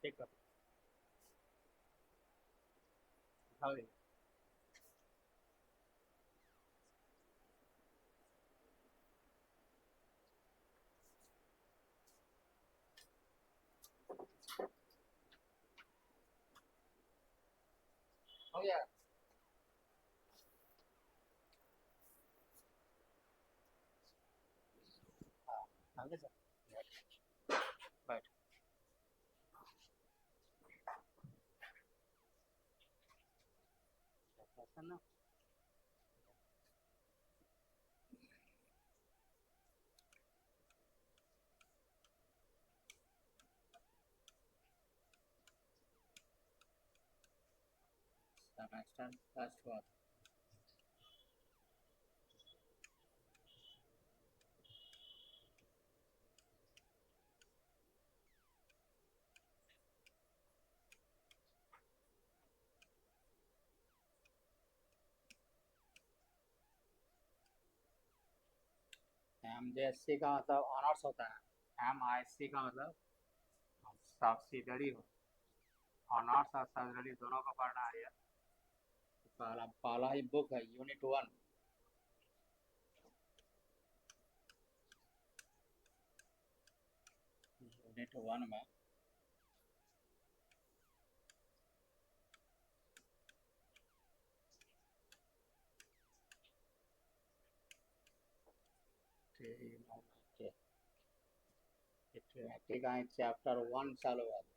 Check कर उठा दे। हो गया। हाँ आगे चल। बैठ। ऐसा ना। सेमेस्टर फर्स्ट हुआ था। MJSC का मतलब ऑनर्स होता है। MISC का मतलब सब्सिडरी हो। ऑनर्स और सब्सिडरी दोनों को पढ़ना है यार। पहला पहला ही बुक है यूनिट 1। यूनिट 1 में ट्रिमेट्री का चैप्टर 1 चालू हुआ था।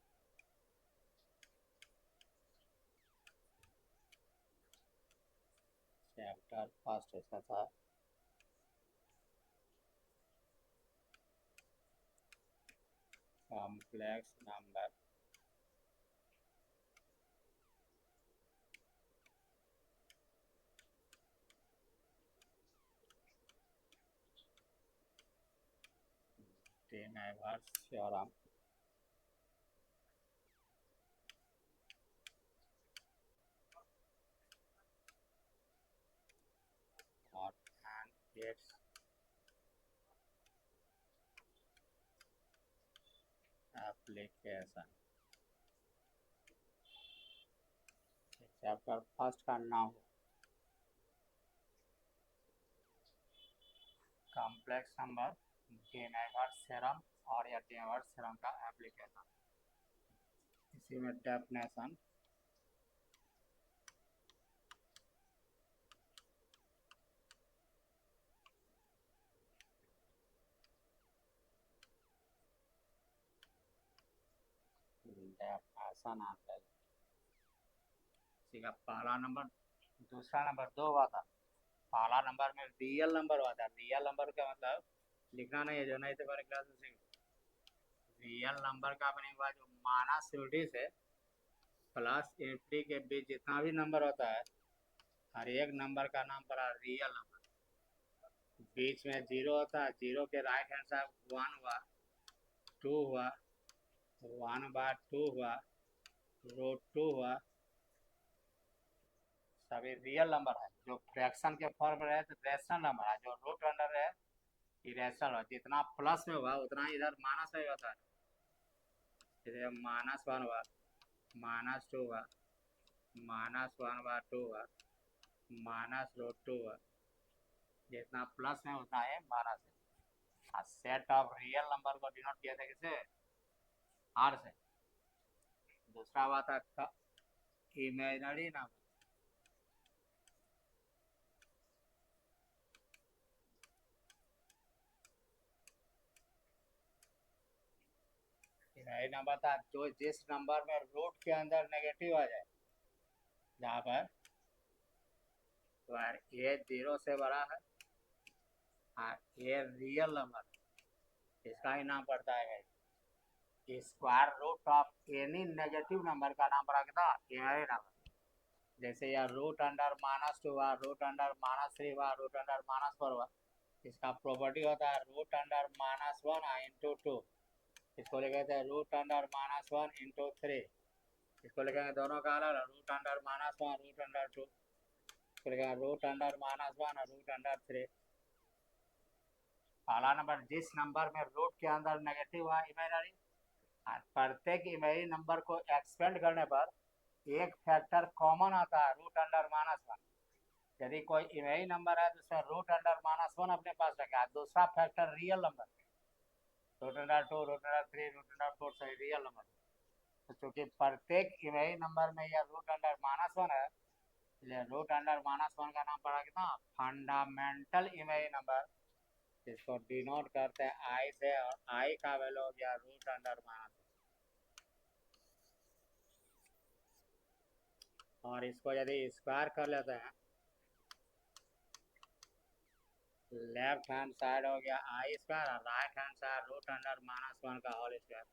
चैप्टर फर्स्ट इसका था कॉम्प्लेक्स नंबर। टेनावर्स थ्योरम और and its application. Chapter first का नाम कॉम्प्लेक्स नंबर, टेनावर्स थ्योरम और या टेनावर्स थ्योरम का एप्लीकेशन। इसी में डेफिनेशन, डेफिनेशन आता है। इसी का पहला नंबर, दूसरा नंबर 2 हुआ था। पहला नंबर में रियल नंबर हुआ था। रियल नंबर का मतलब लिखना नहीं है, जो नहीं थे पहले क्लास में सीख। रियल नंबर का मीनिंग हुआ जो माइनस त्रुटि से प्लस इंफिनिटी के बीच जितना भी नंबर होता है, हर एक नंबर का नाम पड़ा रियल नंबर। बीच में जीरो होता है, जीरो के राइट हैंड साइड 1 हुआ, 2 हुआ, 1/2 हुआ, √2 हुआ, सभी रियल नंबर है। जो फ्रैक्शन के फॉर्म में रहे तो रेशनल नंबर है, जो रूट अंडर है इरेशनल है। जितना प्लस में हुआ उतना इधर माइनस में होता है। जैसे -1 हुआ, -2 हुआ, -1/2 हुआ, -√2 हुआ। जितना प्लस में उतना है माइनस है। सेट ऑफ रियल नंबर को डिनोट किया था किसे? आर से। दूसरा हुआ था इमेजिनरी नंबर। इमेजिनरी नंबर था जो जिस नंबर में रूट के अंदर नेगेटिव आ जाए, जहाँ पर ए 0 से बड़ा है और ए रियल नंबर, इसका ही नाम पड़ता है square root of any negative number का नाम पड़ा था इमेजिनरी नंबर। जैसे यह रूट अंडर -2 हुआ, रूट अंडर -3 हुआ, रूट अंडर -4 हुआ। इसका प्रॉपर्टी होता है रूट अंडर -1/2। इसको लिखेंगे रूट अंडर -1/3। इसको लिखेंगे दोनों का अलग, रूट अंडर -1 रूट अंडर 2। इसको लिखेंगे रूट अंडर -1 और रूट अंडर 3। पहला नंबर जिस नंबर में रूट के अंदर नेगेटिव हुआ इमेजिनरी, और प्रत्येक इमेजिनरी नंबर को एक्सपेंड करने पर एक फैक्टर कॉमन आता है, रूट अंडर माइनस वन। यदि कोई इमेजिनरी नंबर है तो उसमें रूट अंडर माइनस वन अपने पास रखा। दूसरा factor real number, root under two, root under three, root under four, सही रियल नंबर। तो चूंकि प्रत्येक इमेजिनरी नंबर में यह रूट अंडर माइनस वन है, इसलिए रूट अंडर माइनस वन का नाम पड़ा कितना, फंडामेंटल इमेजिनरी नंबर, जिसको डिनोट करते हैं आई से, और आई का वैल्यू हो गया रूट अंडर माइनस। और इसको यदि स्क्वायर कर लेते हैं, लेफ्ट हैंड साइड हो गया आई स्क्वायर और right hand side root under minus one का होल स्क्वायर।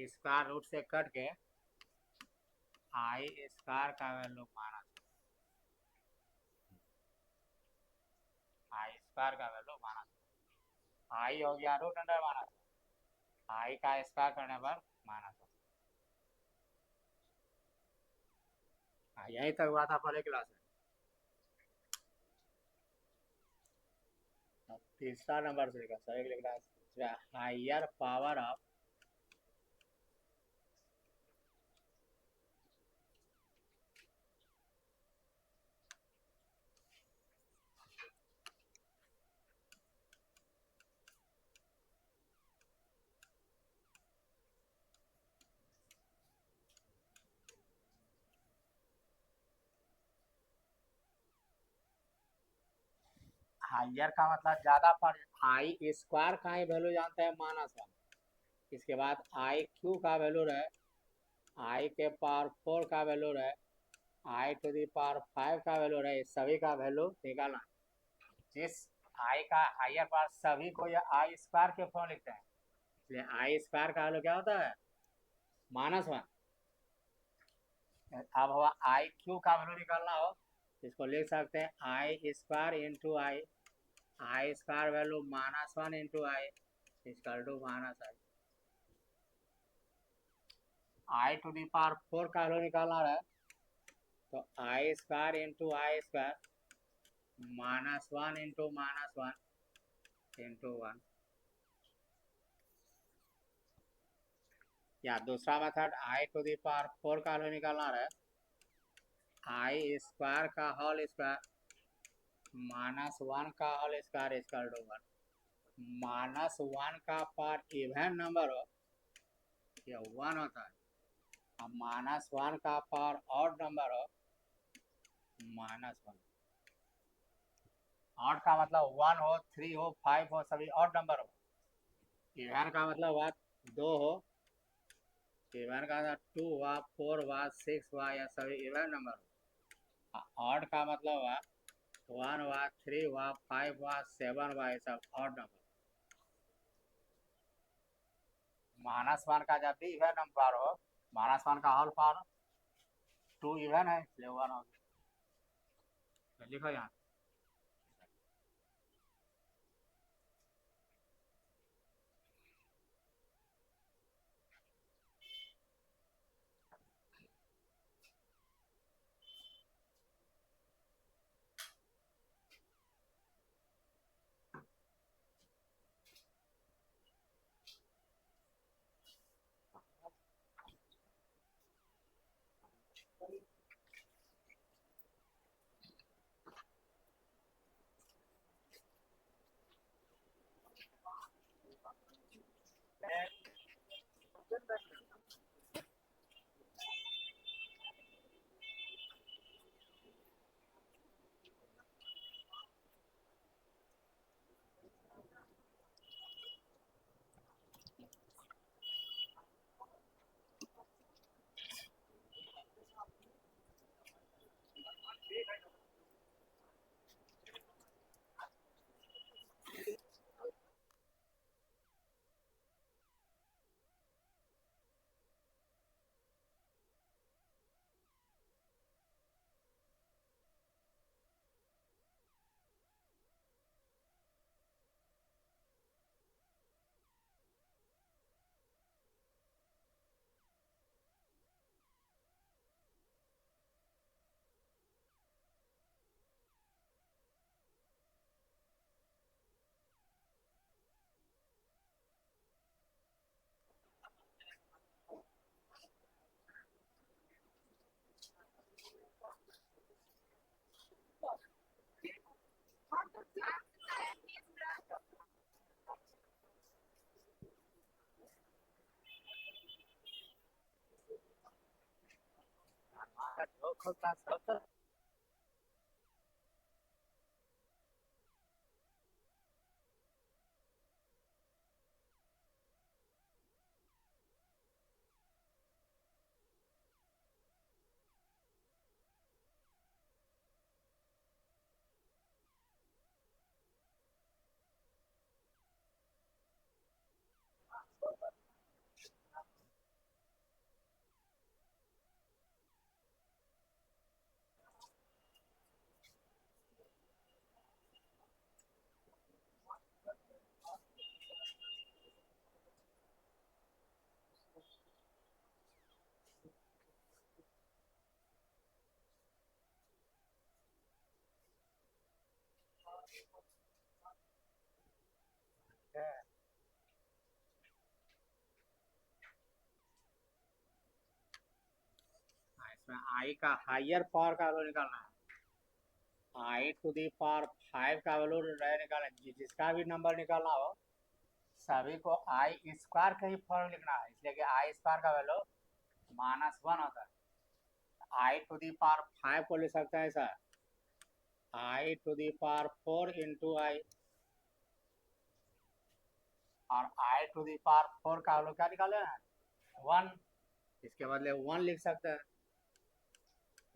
स्क्वायर रूट से कट के आई स्क्वायर का वैल्यू माइनस, आई स्क्वायर का वैल्यू माइनस, आई हो गया रूट अंडर माइनस, आई का स्क्वायर करने पर माइनस। यही तक हुआ था पहले क्लास में। तीसरा नंबर से सही लिखना, हायर पावर ऑफ हायर का मतलब ज्यादा, पर आई स्क्वायर का ही वैल्यू जानते हैं माइनस वन। इसके बाद आई क्यू का वैल्यू रहे, आई के पावर फोर का वैल्यू रहे, आई टू दी पावर फाइव का वैल्यू रहे, सभी का वैल्यू निकालना। जिस आई का हायर पावर सभी को यह आई स्क्वायर के फॉर्म लिखते हैं, इसलिए आई स्क्वायर का वैल्यू क्या होता है, माइनस वन। अब हुआ आई क्यू का वैल्यू निकालना हो, इसको लिख सकते हैं आई square into I, I square value minus one into I equal to minus I. I to the power four का वैल्यू निकालना है, तो I square into I square minus one into minus one into one. या दूसरा method I to the power four का value निकालना है, I square का होल स्क्वायर माइनस वन का whole square equal to one. Minus one का part even number हो, ये वन होता है, और माइनस वन का पावर ऑड नंबर हो, माइनस वन। ऑड का मतलब वन हो, थ्री हो, फाइव हो, सभी ऑड नंबर हो। इवन का मतलब हुआ दो हो, इवन का मतलब टू हुआ, फोर हुआ, सिक्स हुआ, या सभी इवन नंबर हो। ऑड का मतलब हुआ वन हुआ, थ्री हुआ, फाइव हुआ, सेवन हुआ, ये सब ऑड नंबर। माइनस वन का जब भी इवन नंबर हो, माइनस वन का होल पावर टू इवन है, इसलिए वन हो गया। लिखो यहाँ, local class culture. इसमें आई का हायर पावर का वैल्यू निकालना है। आई टू दी पावर 5 का वैल्यू निकालना है। जिसका भी नंबर निकालना हो सभी को आई स्क्वायर का ही फॉर्म लिखना है, इसलिए कि आई स्क्वायर का वैल्यू -1 होता है। आई टू दी पावर 5 को लिख सकते हैं sir I to the power 4 into I, और आई टू दी पावर 4 का वैल्यू क्या निकाले हैं 1, इसके बदले 1 लिख सकते हैं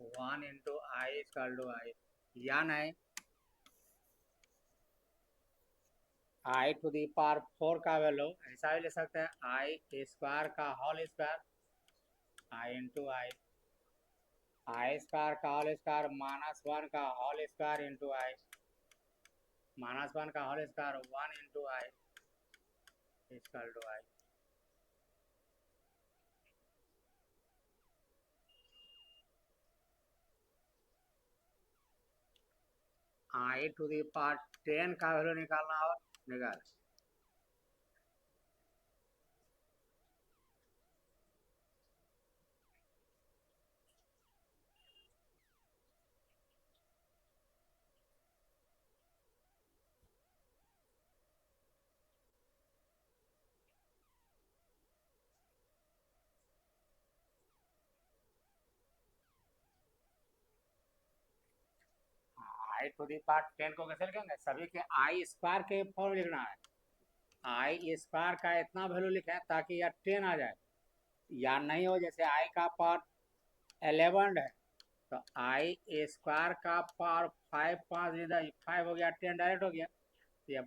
1 इंटू आई इक्वल टू आई, या नहीं आई टू दी पावर 4 का वैल्यू ऐसा भी ले सकते हैं आई स्क्वायर का whole square i into I, I square का होल स्क्वायर -1 का होल स्क्वायर इंटू आई, -1 का whole square 1 into I equal to i. I to the power 10 का वैल्यू निकालना हो निकाल। आई टू दी पावर 10 को कैसे लिखेंगे, सभी के आई स्क्वायर के फॉर्म लिखना है। आई स्क्वायर का इतना वैल्यू लिखें ताकि यह 10 आ जाए, या नहीं हो जैसे आई का पावर 11 है तो आई स्क्वायर का पावर 5 5 हो गया 10 डायरेक्ट हो गया, तो ये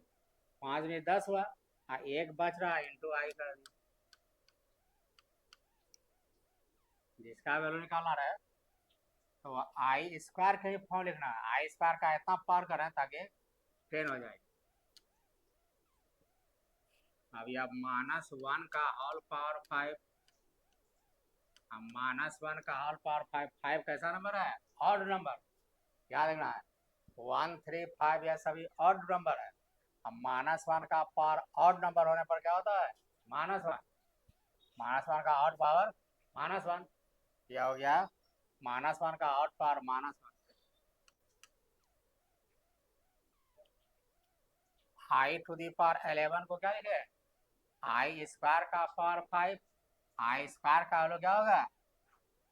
5 में 10 हुआ और एक बच रहा इंटू आई कर दिया। जिसका वैल्यू निकालना रहे तो आई स्क्वायर का ही फॉर्म लिखना है, आई स्क्वायर का इतना पावर करें ताकि 10 हो जाए। अभी अब -1 का होल पावर 5, -1 का होल पावर 5, 5 कैसा नंबर है ऑड नंबर, याद रखना है 1 3 5 यह सभी ऑड नंबर है। अब -1 का पावर ऑड नंबर होने पर क्या होता है -1, -1 का ऑड पावर -1, यह हो गया -1 का odd power -1। I to the power 11 को क्या लिखे आई स्क्वायर का पावर 5, आई स्क्वायर का वैल्यू क्या होगा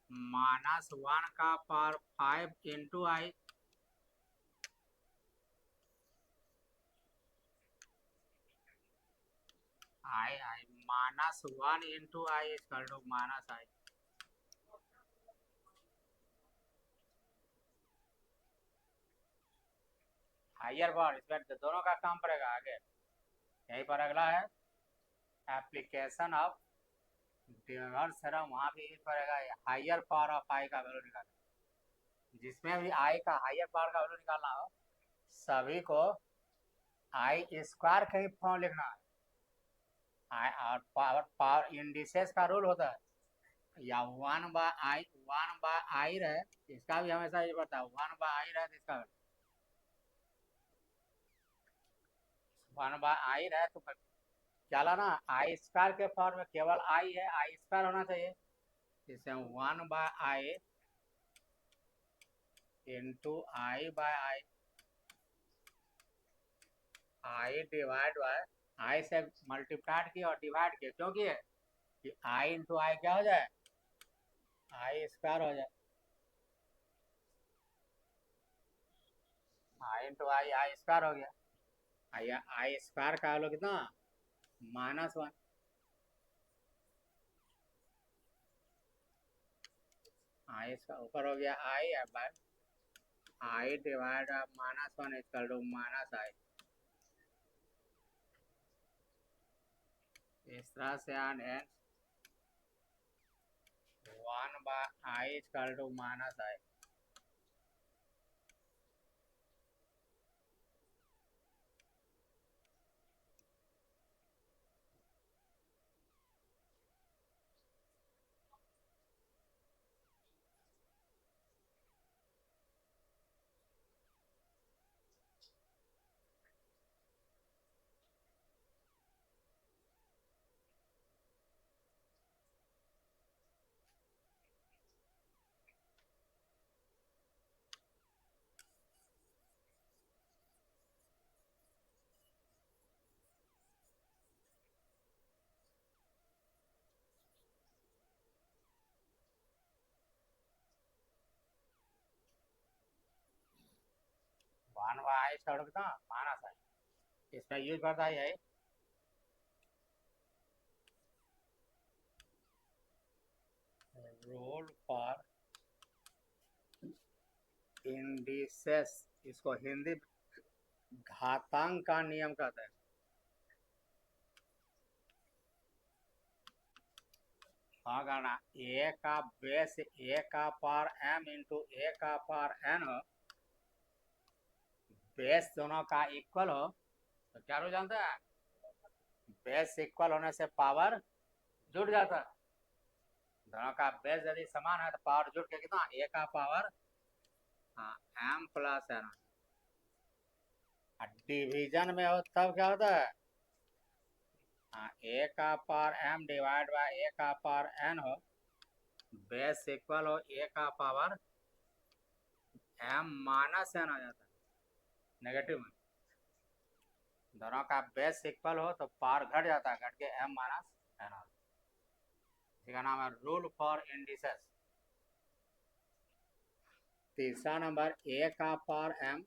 -1 का power 5 into I, i -1 into I equal to -आई। हायर पावर इसमें दोनों का काम पड़ेगा आगे। यहीं पर अगला है एप्लीकेशन ऑफ डिमर्स थ्योरम, वहाँ भी पड़ेगा हायर पावर ऑफ आई का वैल्यू निकालना। जिसमें भी आई का हायर पावर का वैल्यू निकालना हो सभी को आई स्क्वायर का ही फॉर्म लिखना है। और पावर इंडिसेस का रूल होता है या 1/i रहे, इसका भी हमेशा ये पड़ता है 1/i रहे तो इसका 1/i रहे तो क्या लाना आई स्क्वायर के फॉर्म में केवल आई है, आई स्क्वायर होना चाहिए, इसे 1/i into i/i, I divide by I से मल्टीप्लाइड किया और डिवाइड किया, क्यों किए कि आई इंटू आई क्या हो जाए आई स्क्वायर हो जाए। आई इंटू आई, आई स्क्वायर हो गया। आई आई स्क्वायर का लोग कितना, -1। आई इसका ऊपर हो गया I, by I divide -1 equal to -i। इस तरह से and 1/i equal to -i। One by I equal to कितना, -i। इसका यूज करता है रूल फॉर इंडिसेस, इसको हिंदी घातांक का नियम कहते हैं। हाँ करना, ए का बेस ए का पावर m इंटू ए का पावर n हो, बेस दोनों का इक्वल हो तो क्या हो जानते हैं, बेस इक्वल होने से पावर जुड़ जाता है। दोनों का बेस यदि समान है तो पावर जुड़ के कितना, ए का power m plus n। Division में हो तब क्या होता है, ए का पावर m डिवाइड बाय ए का पावर n हो, बेस इक्वल हो ए का पावर m माइनस n हो जाता है नेगेटिव में। दोनों का बेस इक्वल हो तो पावर घट जाता है, घट के m माइनस n हो। इसका नाम है रूल फॉर इंडिसेस। तीसरा नंबर, ए का पावर m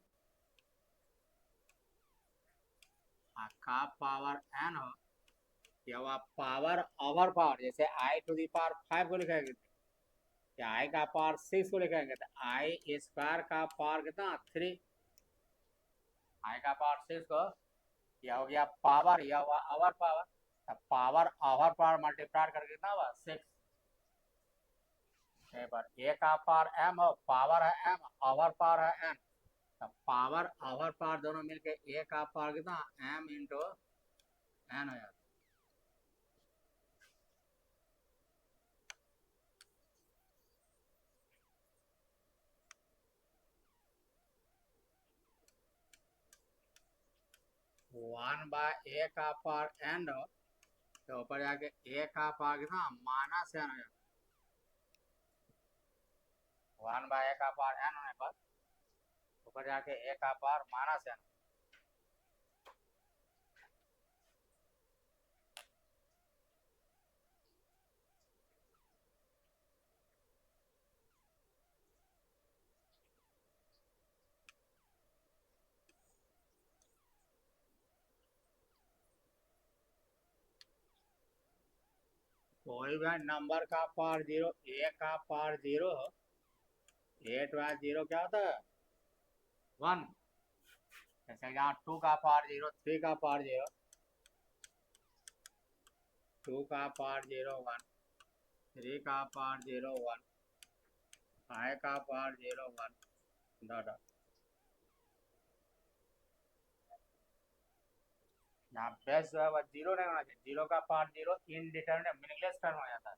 का पावर n हो, या वह पावर ओवर पावर, जैसे i टू दी पावर 5 को लिखेंगे या i का पावर 6 को लिखेंगे तो i स्क्वायर का पावर कितना 3, i का पावर 6 को, यह हो गया पावर, यह हुआ ओवर पावर, तो पावर ओवर पावर मल्टीप्लाई करके कितना हुआ 6। ए का पावर m हो, पावर है m, ओवर पावर है n, तो पावर ओवर पावर दोनों मिलके ए का पावर कितना m इंटू n हो जाता। वन बाय ए का पावर n हो तो ऊपर जाके ए का पावर कितना -n हो जाता। वन बाय ए का पावर n होने पर ऊपर जाके ए का पावर -n। कोई भी नंबर का पावर 0, ए का पावर 0 हो, 8 बाय 0 क्या होता है 1। जैसे यहाँ 2 का पावर 0, 3 का पावर 0, 2 का पावर 0 1, 3 का पावर 0 1, 5 का पावर 0 1 डॉट। यहाँ बेस जो है वह 0 नहीं होना चाहिए, 0 का पावर 0 इनडिटरमिनेट मीनिंगलेस टर्म हो जाता है,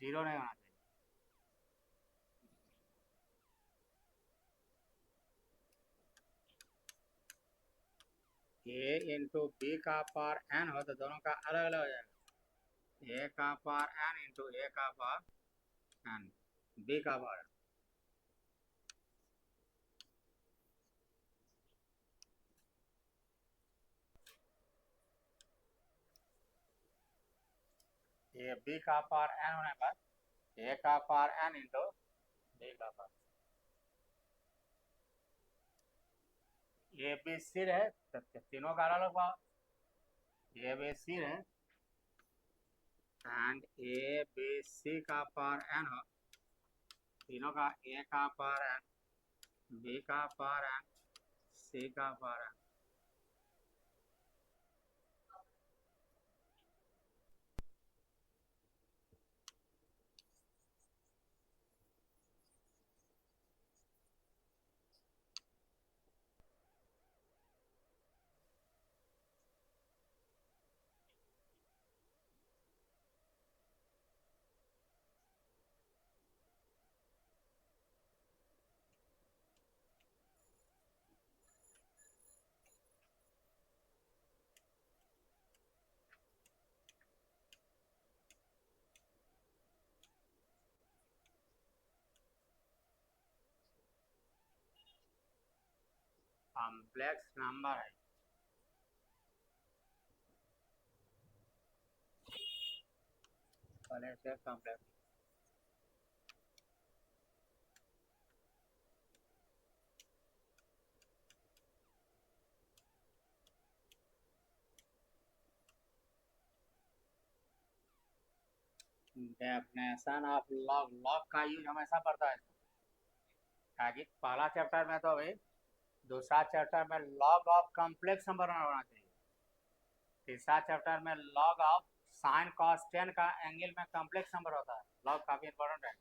0 नहीं होना चाहिए। ए इंटू बी का पावर n हो तो दोनों का अलग अलग हो जाएगा, ए का पावर n इंटू ए का पावर n, बी का पावर, ये बी का पावर n होने पर ए का पावर n इंटू बी का पावर। ए बी सी है तो तीनों का अलग पावर ए बी सी है एंड ए बी सी का पावर एन हो तीनों का ए का पावर एन बी का पावर एन सी का पावर एन कॉम्प्लेक्स नंबर है पहले से complex definition of log log का यूज हमेशा पड़ता है ताकि पहला चैप्टर में तो भाई दूसरा चैप्टर में लॉग ऑफ कॉम्प्लेक्स नंबर होना चाहिए तीसरा चैप्टर में log of sine cos tan का एंगल में कॉम्प्लेक्स नंबर होता है लॉग काफी इंपॉर्टेंट है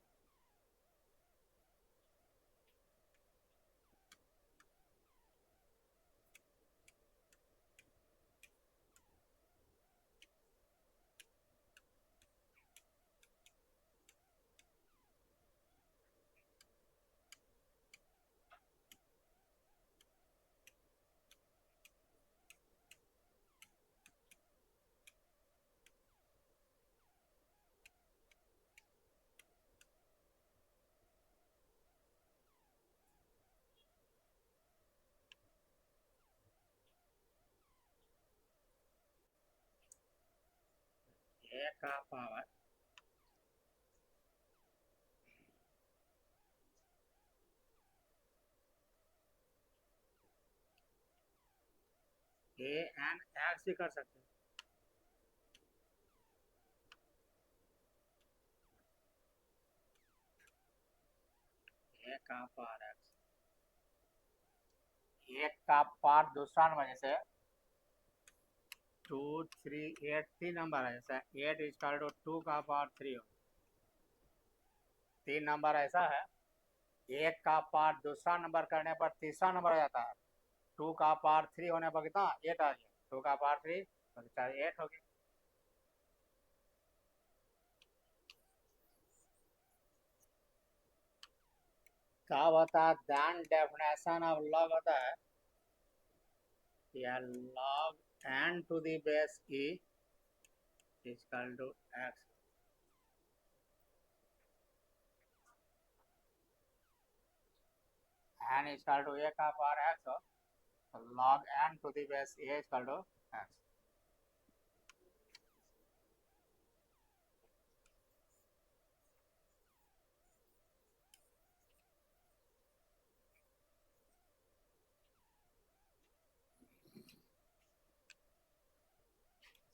ए का पावर ए एन एक्स भी कर सकते हैं ए का पावर एक्स एक का पावर दूसरा नंबर जैसे 2 3 8 तीन नंबर है जैसे 8 इक्वल टू 2 का पावर 3 हो तीन नंबर ऐसा है एक का पावर दूसरा नंबर करने पर तीसरा नंबर आ जाता है 2 का पावर 3 होने पर कितना 8 आ गया 2 का पावर 3 तो 8 हो गया क्या होता है दैन डेफिनेशन ऑफ लॉग होता है या log n to the base e is equal to x n is equal to a का पावर x हो तो log n to the base a is equal to x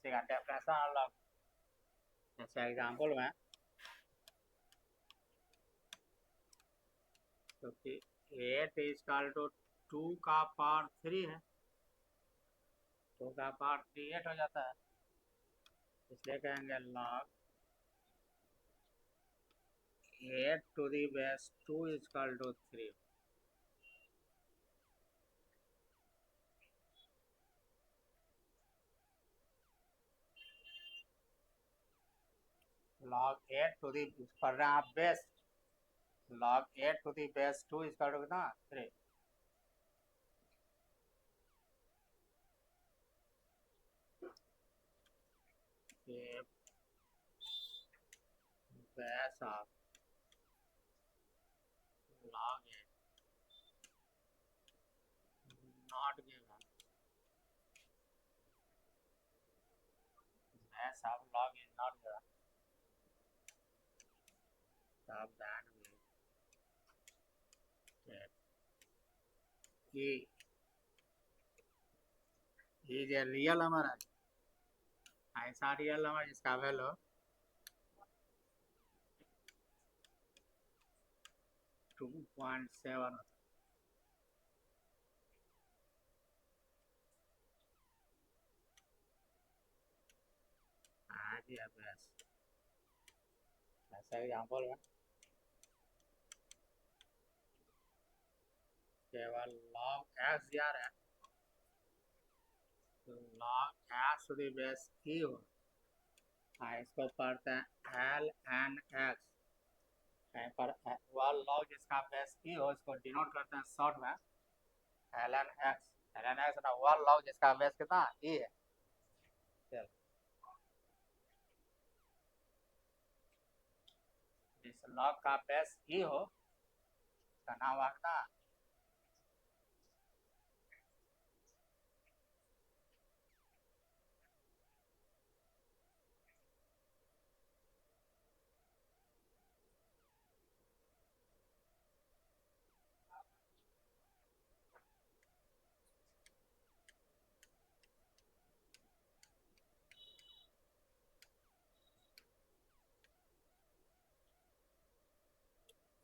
इसी का definition of log जैसे example में क्योंकि 8 is equal to 2 का power 3 है 2 का पावर 3 8 हो जाता है इसलिए कहेंगे log 8 to the base 2 is equal to 3 log 8 to the पढ़ रहे हैं आप base log 8 to the base 2 is equal to कितना 3 ये base of log 8 not given base of log is not given तब then we get e is a real number है, ऐसा real number जिसका वैल्यू 2.7 हाँ जी अभ्यास ऐसा एग्जाम्पल है केवल log x दिया रहा है तो log x to the base e हो इसको पढ़ते हैं एल एन एक्स पर वह log जिसका बेस e हो इसको डिनोट करते हैं शॉर्ट में एल एन एक्स ना वह log जिसका बेस कितना e है चल जिस log का बेस e हो का नाम वाकता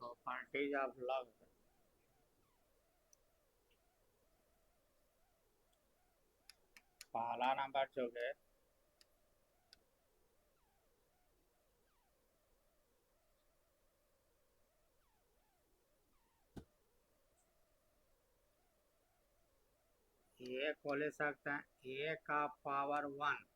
तो परसेंटेज ऑफ log पहला नंबर जो है ए को ले सकते हैं ए का पावर 1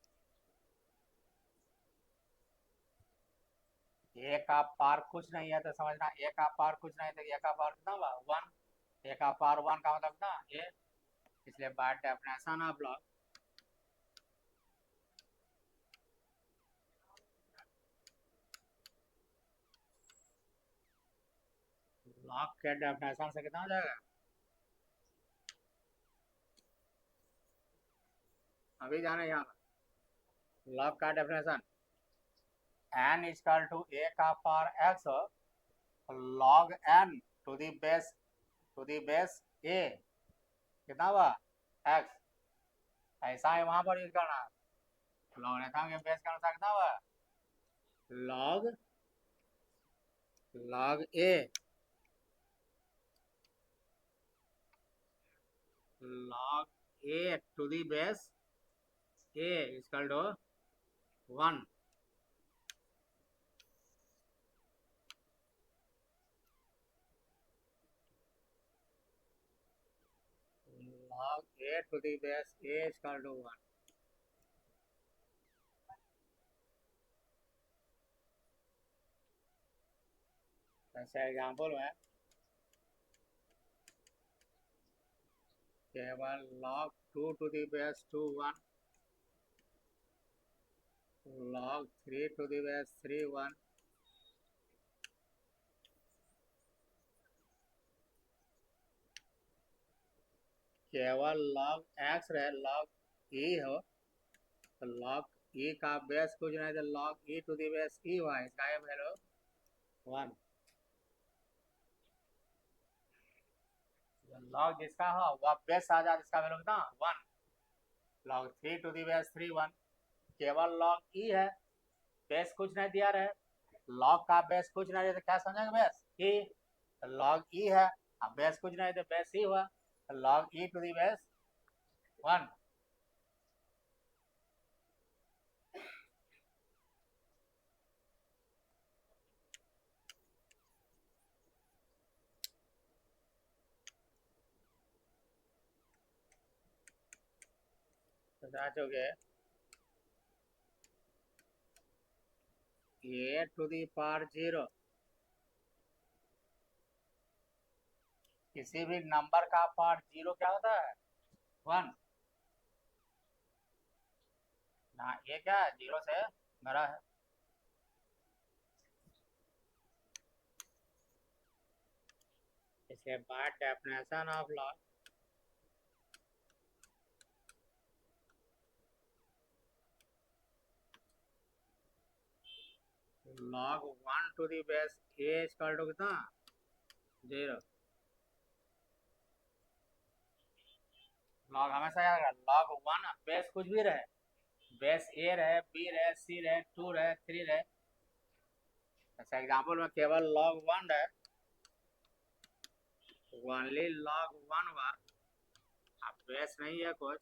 ए का पावर कुछ नहीं है तो समझना ए का पावर कुछ नहीं तो ए का पावर कितना हुआ 1 ए का पावर 1 का मतलब ना ए इसलिए बाय डेफिनेशन ऑफ लॉग के डेफिनेशन से कितना हो जाएगा अभी जाना यहाँ पर लॉग का definition n equal to a का power x log n to the base a कितना हुआ x ऐसा है वहां पर यूज करना लॉगरिथम के बेस के अनुसार कितना हुआ log a log a to the base a is equal to 1 log a to the base a is equal to 1 ऐसा एग्जाम्पल है केवल log 2 to the base 2 1 log 3 to the base 3 1 केवल log x रहे log e हो तो log e का base कुछ नहीं तो log e to the base e हुआ इसका वैल्यू 1 log जिसका हो वह बेस आ जाए इसका वैल्यू कितना 1 log 3 to the base 3 1 केवल log e है बेस कुछ नहीं दिया रहे log का बेस कुछ नहीं है तो क्या समझेंगे बेस e log e है अब बेस कुछ नहीं तो बेस e हुआ log e to the base 1 तो जांच हो गए a to the power 0 किसी भी नंबर का पावर 0 क्या होता है 1 ना ये क्या है 0 से बड़ा है इसके बाद definition of log log 1 to the base a is equal to कितना 0 लॉग हमेशा याद रखना, लॉग वन बेस कुछ भी रहे, बेस ए रहे, बी रहे, सी रहे, टू रहे, थ्री रहे। अच्छा एग्जाम्पल में केवल लॉग वन रहे, ओनली लॉग वन हुआ, अब बेस नहीं है कुछ,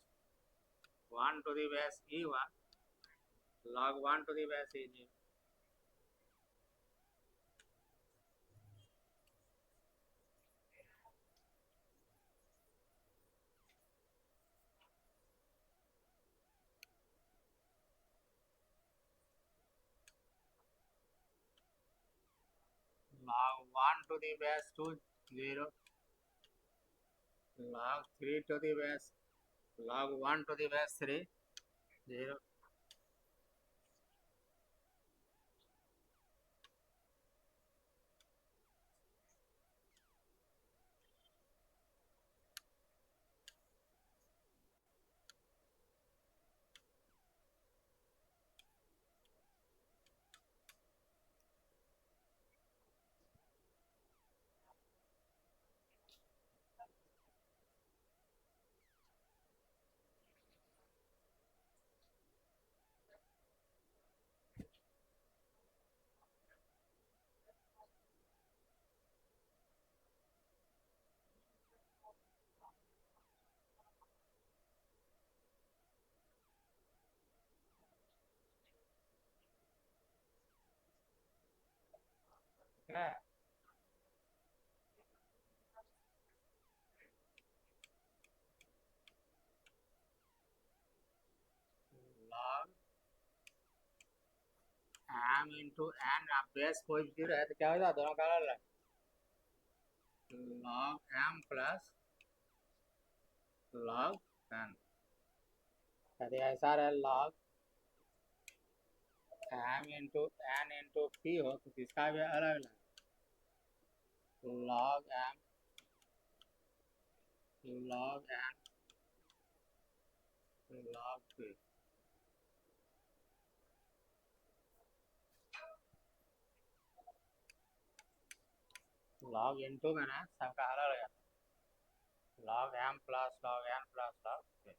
one to the base e हुआ, log one to the base e जी। log 1 to the base 2 0, log 3 to the base, log 1 to the base 3 0, है log m into n, अब base कोई भी रहे तो क्या होगा, दोनों का अलग, log m plus log n, यदि ऐसा रहे log m into n into p हो तो किसका भी अलग अलग, log m log n log p, log into में ना सबका अलग अलग, log m plus log n plus log p,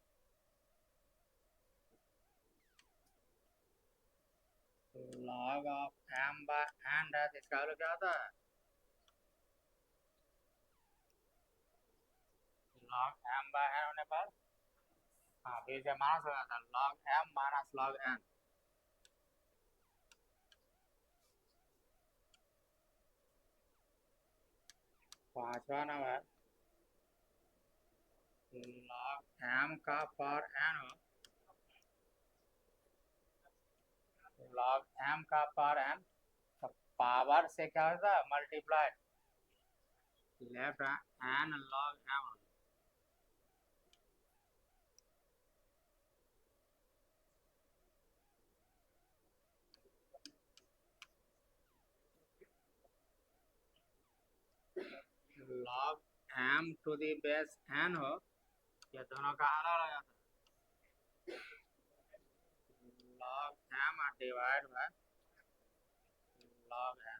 log of m by n है तो इसका अलग क्या होता है, log m by n होने पर, हाँ फिर से माइनस हो जाता है, log m minus log n, पांचवा नंबर log m का पावर n हो, log m का पावर n, तो पावर से क्या होता है multiplied, left n log m, log m to the base n हो, ये दोनों का अलग अलग जाता है, log m divide by log n,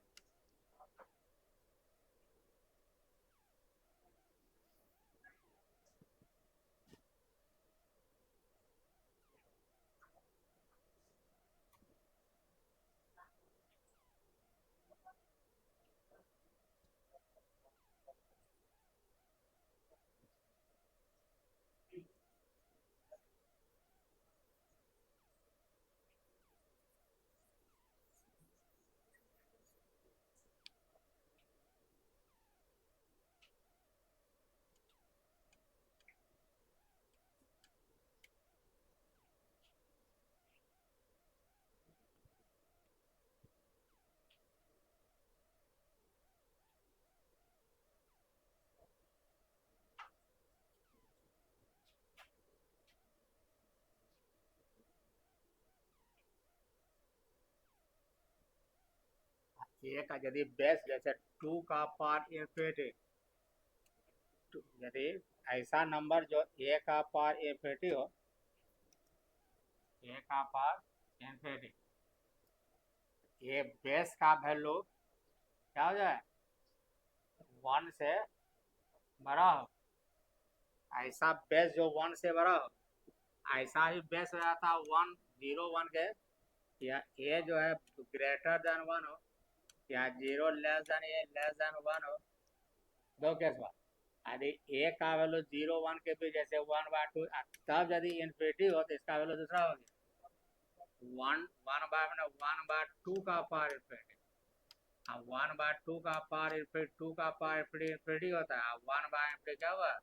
एक यदि बेस जैसे 2 का पावर इंफिनिटी, यदि ऐसा नंबर जो a का पावर इंफिनिटी हो, a का पावर इंफिनिटी, ये बेस का वैल्यू क्या हो जाए, 1 से बड़ा हो, ऐसा बेस जो 1 से बड़ा हो, ऐसा ही बेस हो जाता 1 0 1 के, या ए जो है ग्रेटर देन 1 हो, या 0 लेस देन ए लेस देन 1 हो। दो केस बा, यदि ए का वैल्यू 0 1 के बीच जैसे 1/2, तब यदि इन्फिनिटी हो तो इसका वैल्यू दूसरा हो गया 1/2 का पावर इन्फिनिटी। अब 1/2 का पावर इन्फिनिटी, 2 का पावर इन्फिनिटी इन्फिनिटी होता है। अब 1/2 क्या हुआ?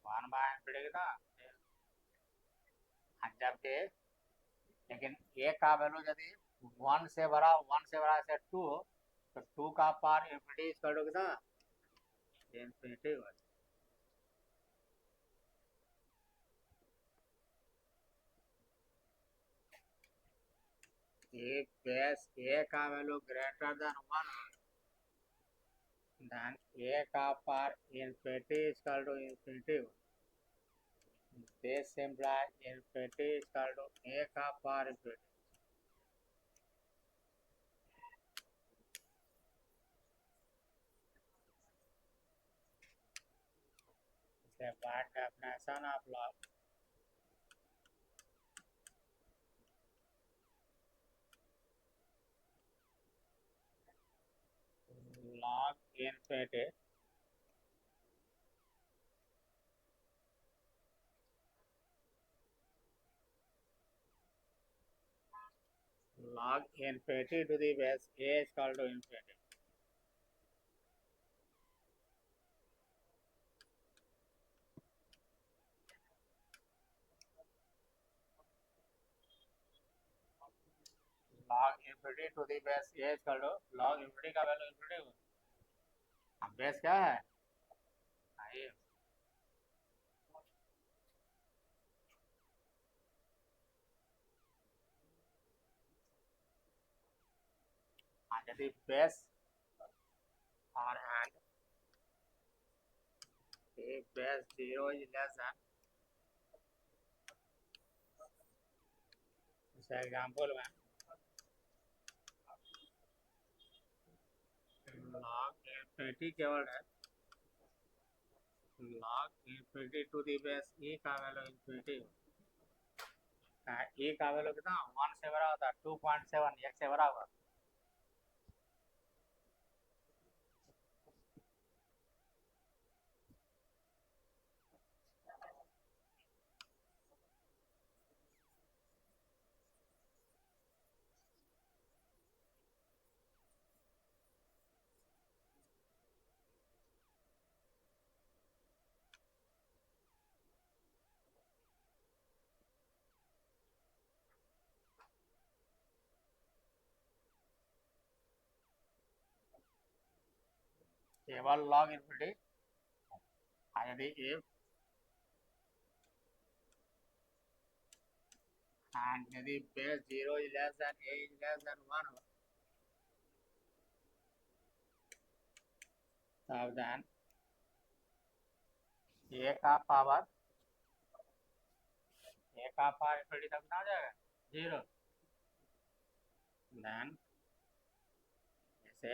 1/2 कितना? जबकि लेकिन ए का वैल्यू यदि 1 से बड़ा, 1 से बड़ा से 2 हो, तो 2 का पावर इन्फिनिटी इक्वल टू कितना? इन्फिनिटी हो। एक बेस ए का वैल्यू ग्रेटर देन 1 हो, then a का power infinity equal to infinity हो। this implies infinity equal to a का पावर इन्फिनिटी। इसके बाद definition of log, log infinity log infinity to the base a is equal to infinity। log infinity to the base a is equal to log infinity का value infinity हो। अब base क्या है? आइए, यदि base और and a base 0 is less than, इस example में log infinity केवल है, log infinity to the base e का वैल्यू infinity हो। e का वैल्यू कितना? 1 से बड़ा होता है, 2.7 1 से बड़ा होगा। केवल log infinity, यदि if and यदि base 0 is less than a is less than 1 हो, तब then a का पावर इन्फिनिटी तक कितना हो जाएगा? 0। then जैसे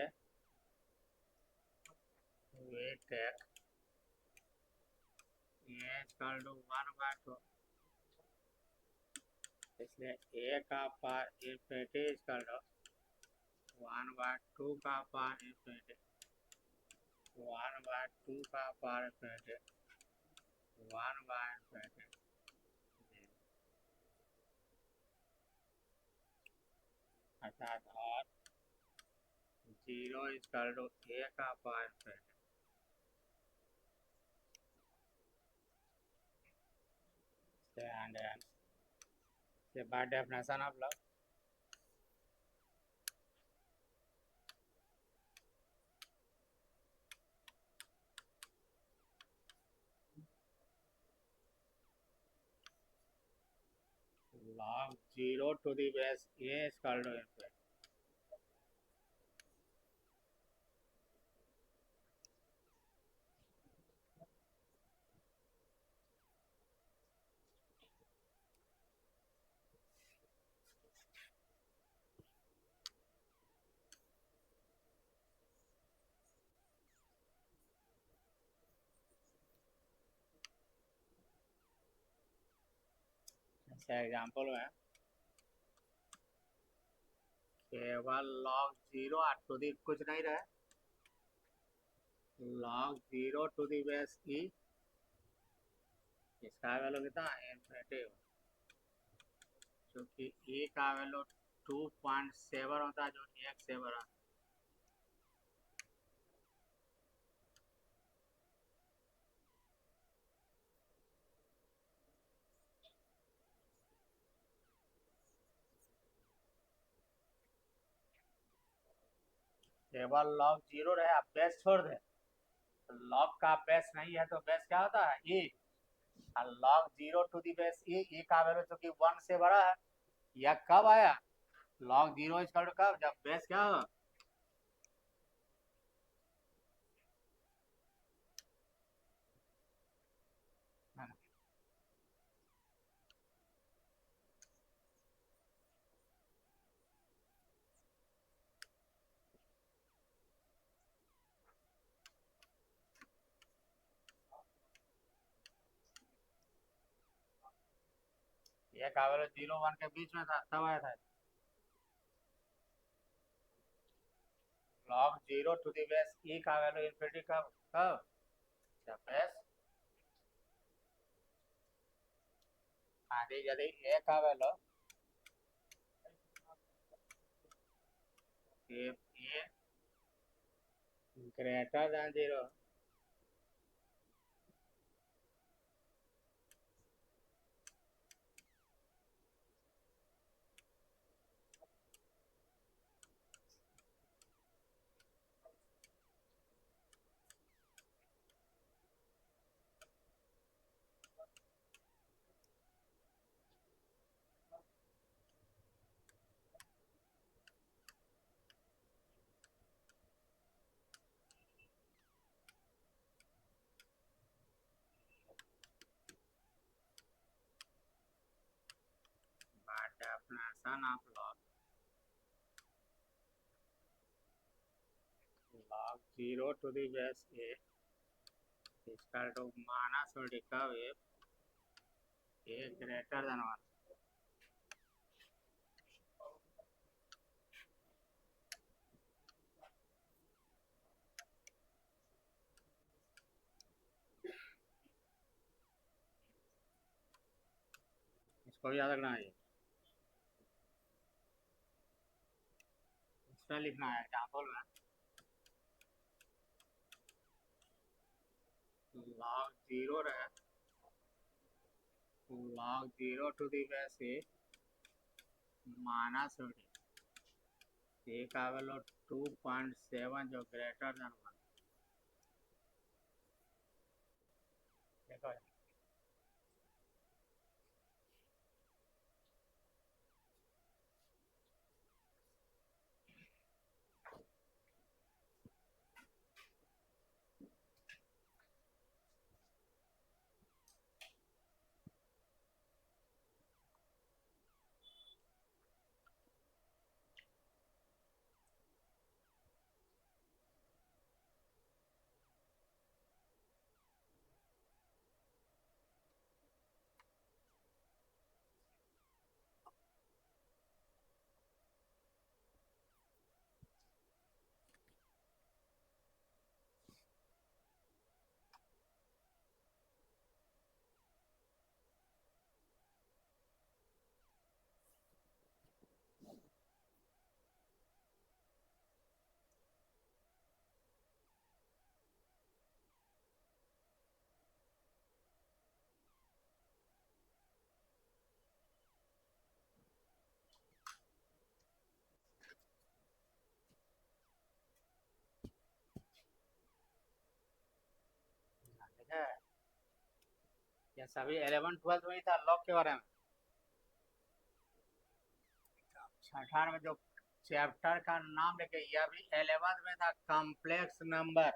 we take a equal to 1/2, इसलिए a का पावर इन्फिनिटी इक्वल टू 1/2 का पावर इन्फिनिटी, 1/2 का पावर इन्फिनिटी, 1/इन्फिनिटी, अर्थात और 0 इक्वल टू a का power infinity. and the by definition of log, log 0 to the base a is equal to infinity। अच्छा example में केवल log 0 टू दी कुछ नहीं रहे, log 0 टू दी बेस ई, इसका वैल्यू कितना इन्फिनिटी, क्योंकि ई का वैल्यू 2.7 होता है जो 1 से बड़ा। केवल log 0 रहे, आप बेस छोड़ दे, log का बेस नहीं है तो बेस क्या होता है ई, और log 0 टू दी बेस ई का वैल्यू चूंकि 1 से बड़ा है, यह कब आया, log 0 इक्वल टू कब, जब बेस क्या हो, ये का वैल्यू 0 1 के बीच में था तब आया था। log 0 टू दी बेस ई का वैल्यू इन्फिनिटी कब कब, जब बेस आगे यदि ए का value if a greater than 0, by definition of log 0 to the base a is equal to minus radical if a greater than 1। इसको याद रखना है, इसमें लिखना है एग्जाम्पल में log 0 रहे, log 0 to the base a minus a का वैल्यू 2.7 जो ग्रेटर देन 1। देखो ठीक है, ये सभी 11 12 में ही था लॉग के बारे में। छठा में जो चैप्टर का नाम लेके, यह भी 11 में था, कॉम्प्लेक्स नंबर।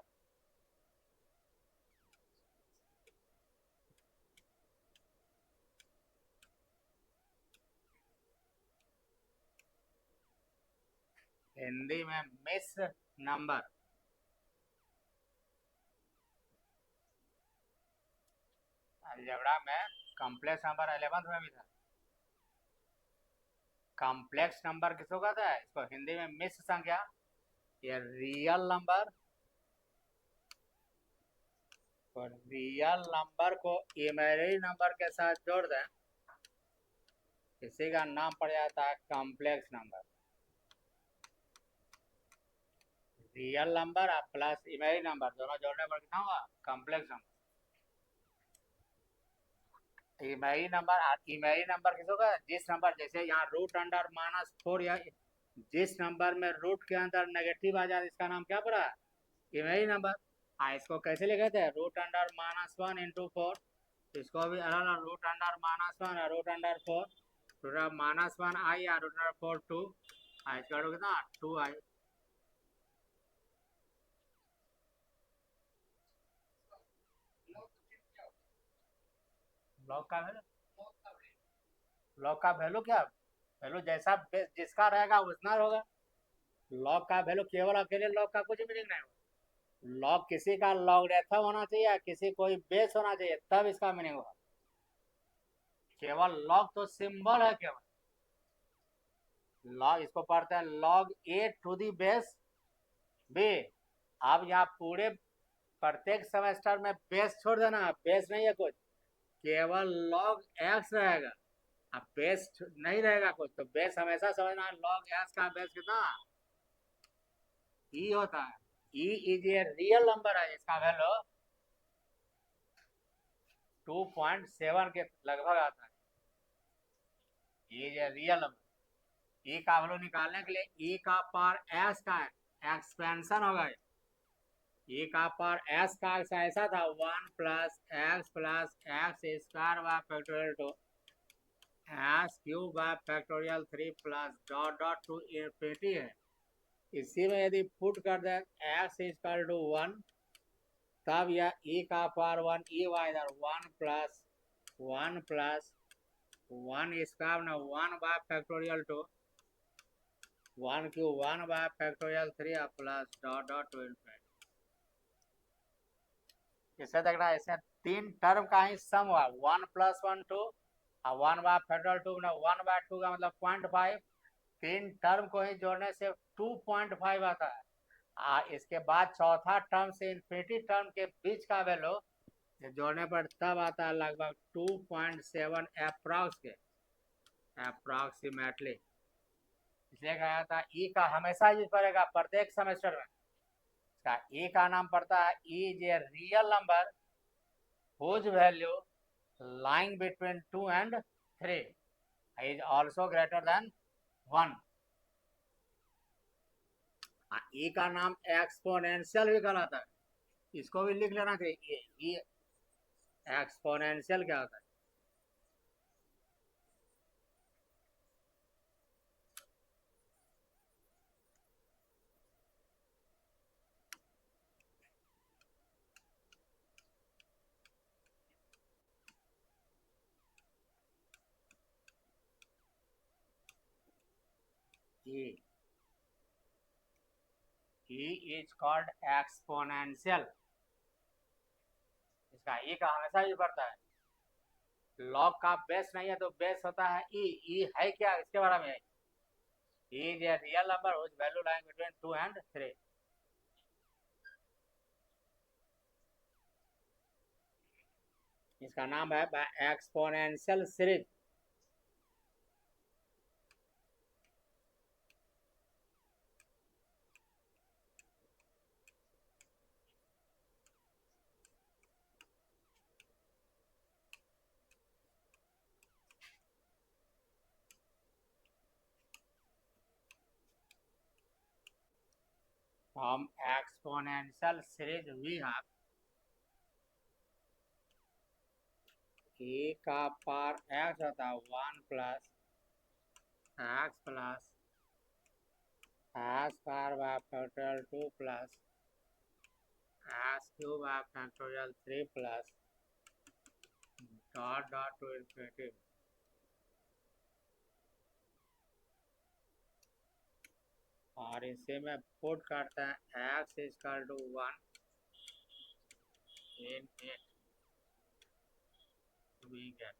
हिंदी में मिश्र नंबर। अलजेब्रा में कॉम्प्लेक्स नंबर 11 में भी था। कॉम्प्लेक्स नंबर किसको कहता है? इसको हिंदी में मिश्र संख्या। ये रियल नंबर, तो रियल नंबर को इमेजिनरी नंबर के साथ जोड़ दें, इसी का नाम पड़ जाता है कॉम्प्लेक्स नंबर। रियल नंबर और प्लस इमेजिनरी नंबर दोनों जोड़ने पर कितना होगा? Complex number. इमेजिनरी नंबर किसको कहते हैं? जिस नंबर, जैसे यहाँ रूट अंडर -4, या जिस नंबर में रूट के अंदर नेगेटिव आ जाए इसका नाम क्या पड़ा? Imaginary number. हाँ, इसको कैसे लिखे थे? Root under -1 into 4। इसको भी अलग अलग, रूट अंडर -1 और रूट अंडर 4, रूट -1 आई या रूट अंडर 4 2 आई, इसका कितना 2 आई। लॉग का वैल्यू, लॉग का वैल्यू क्या? वैल्यू जैसा बेस जिसका रहेगा उतना होगा। लॉग का वैल्यू केवल अकेले लॉग का कुछ मीनिंग नहीं होगा। लॉग किसी का लॉगरिथम होना चाहिए या किसी कोई बेस होना चाहिए, तब इसका मीनिंग होगा। केवल लॉग तो सिंबल है केवल। लॉग इसको पढ़ते हैं log a to the base b. अब यहाँ पूरे प्रत्येक सेमेस्टर में बेस छोड़ देना, बेस नहीं है कुछ, केवल लॉग एक्स रहेगा। अब बेस नहीं रहेगा कुछ, तो बेस हमेशा समझना, लॉग एक्स का बेस कितना ई होता है। E is a real number है, इसका वैल्यू 2.7 के लगभग आता है। E is a real number. E का वैल्यू निकालने के लिए ई का पावर एक्स का एक्सपेंशन होगा। ई का पावर एक्स का ऐसा था 1 plus x square by factorial 2 x cube by factorial 3 plus dot dot to infinity है। इसी में यदि पुट कर दे एक्स इक्वल टू 1, तब यह ई का पावर 1 ई वाई इधर 1 प्लस 1 स्क्वायर ना 1 by factorial 2 1 cube 1 by factorial 3 plus dot dot to infinity. इसे देखना, इसमें 3 टर्म का ही सम हुआ, 1 प्लस 1 2 और 1 बाय फैक्टोरियल 2 ना 1 बाय 2 का मतलब 0.5। 3 टर्म को ही जोड़ने से 2.5 आता है। इसके बाद चौथा टर्म से इन्फिनिटी टर्म के बीच का वैल्यू जोड़ने पर तब आता है लगभग 2.7 अप्रॉक्स के, अप्रॉक्सीमेटली। इसलिए कहा था ई का हमेशा यूज करेगा प्रत्येक सेमेस्टर में। इसका ई का नाम पड़ता है E is a real number whose value lying between 2 and 3 is also greater than 1। ई का नाम एक्सपोनेंशियल भी कहलाता है, इसको भी लिख लेना चाहिए। ये एक्सपोनेंशियल क्या होता है? E is called exponential। इसका ई का हमेशा यूज करता है। लॉग का बेस नहीं है तो बेस होता है ई। ई है क्या, इसके बारे में? ई is a real number whose value lying between 2 and 3। इसका नाम है exponential series. From exponential series we have e का पावर x होता है 1 plus x plus square by factorial 2 plus x cube by factorial 3 plus dot dot to infinity. और इसे में put करते हैं x equal to 1 in it, we get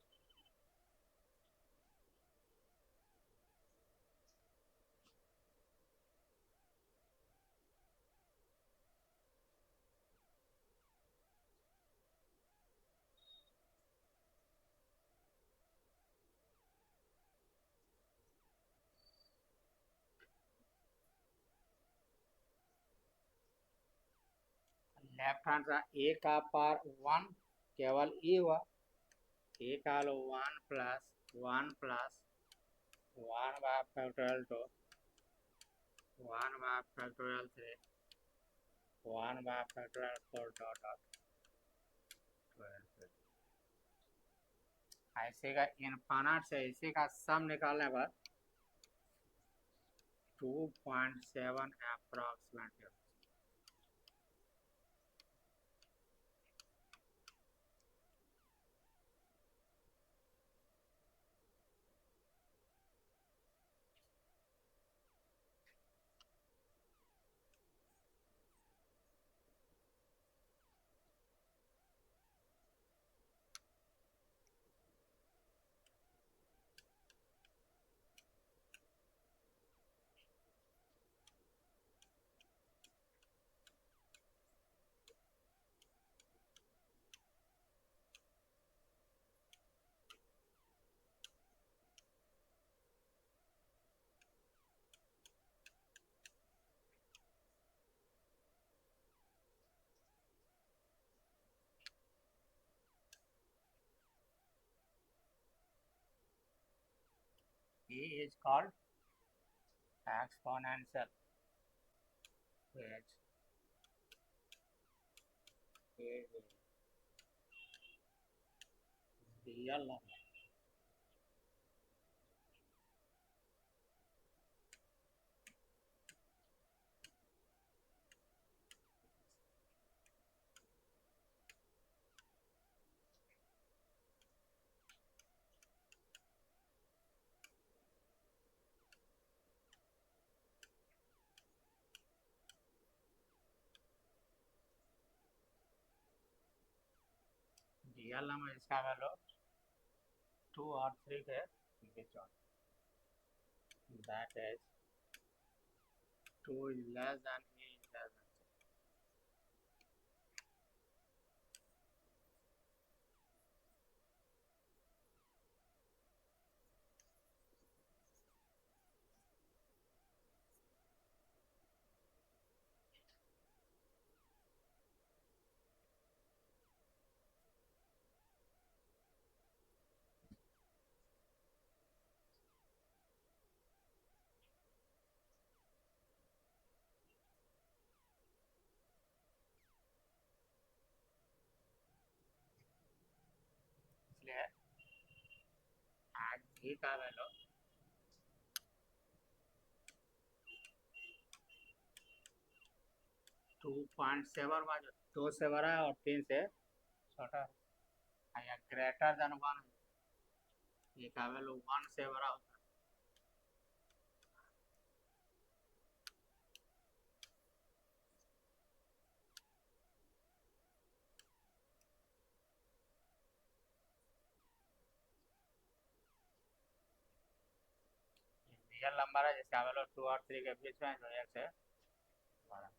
left hand side A का power 1 केवल E हुआ, ए का लो 1 plus 1 by factorial 2 1 by factorial 3 1 by factorial 4 dot dot 12। ऐसे का इनफाइनाइट से इसी का सम निकालने पर 2.7 approximately. E is called exponential, which is real number. Real number इसका वैल्यू 2 और 3 के बीच में, that is 2 is less than E is less than 6. इसलिए आज E का वैल्यू 2.7 हुआ, जो 2 से बड़ा है और 3 से छोटा है, या ग्रेटर देन 1, E का वैल्यू 1 से बड़ा होता है। रियल नंबर है जिसका वैल्यू 2 और 3 के बीच में, जो 1 से बड़ा।